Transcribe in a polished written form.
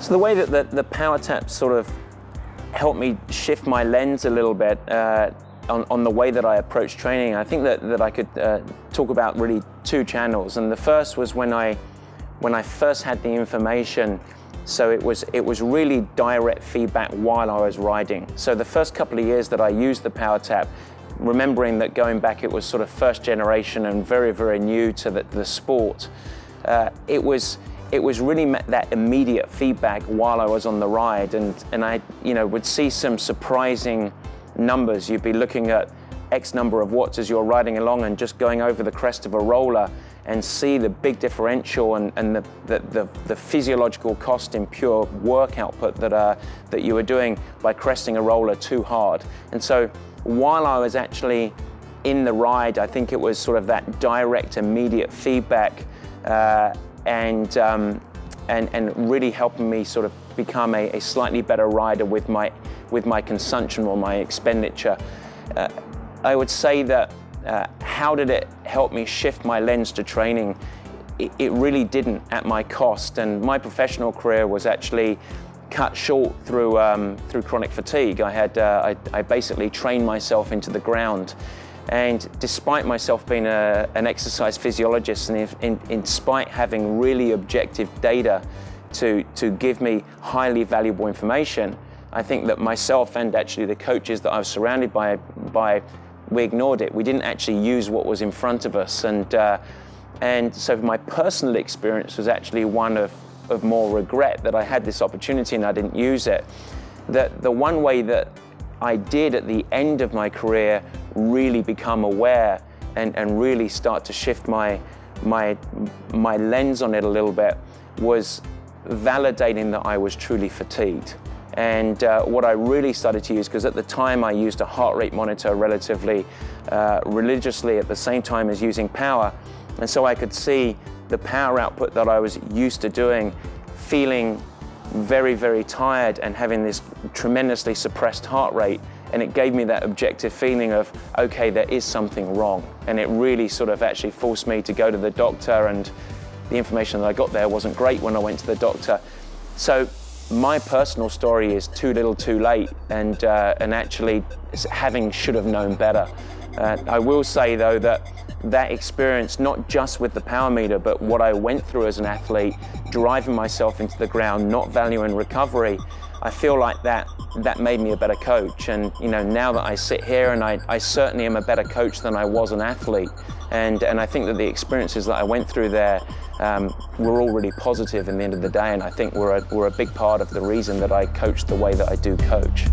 So the way that the PowerTap sort of helped me shift my lens a little bit on the way that I approach training, I think that I could talk about really two channels. And the first was when I first had the information. So it was really direct feedback while I was riding. So the first couple of years that I used the PowerTap, remembering that going back it was sort of first generation and very, very new to the sport, it was really that immediate feedback while I was on the ride, and I would see some surprising numbers. You'd be looking at X number of watts as you're riding along and just going over the crest of a roller and see the big differential and the physiological cost in pure work output that you were doing by cresting a roller too hard. And so while I was actually in the ride, I think it was sort of that direct, immediate feedback and really helping me sort of become a slightly better rider with my consumption or my expenditure. I would say that how did it help me shift my lens to training? It really didn't at my cost, and my professional career was actually cut short through chronic fatigue. I basically trained myself into the ground. And despite myself being an exercise physiologist, and in spite having really objective data to give me highly valuable information, I think that myself and actually the coaches that I was surrounded by we ignored it. We didn't actually use what was in front of us. And so my personal experience was actually one of more regret that I had this opportunity and I didn't use it. The one way that I did at the end of my career really become aware and really start to shift my lens on it a little bit was validating that I was truly fatigued. And what I really started to use, because at the time I used a heart rate monitor relatively religiously at the same time as using power, and so I could see the power output that I was used to doing, feeling very, very tired and having this tremendously suppressed heart rate, and it gave me that objective feeling of, okay, there is something wrong. And it really sort of actually forced me to go to the doctor, and the information that I got there wasn't great when I went to the doctor. So my personal story is too little too late, and actually should have known better. I will say though that experience, not just with the power meter, but what I went through as an athlete, driving myself into the ground, not valuing recovery, I feel like that made me a better coach. And now that I sit here, and I certainly am a better coach than I was an athlete. And I think that the experiences that I went through there were all really positive in the end of the day, and I think were a big part of the reason that I coach the way that I do coach.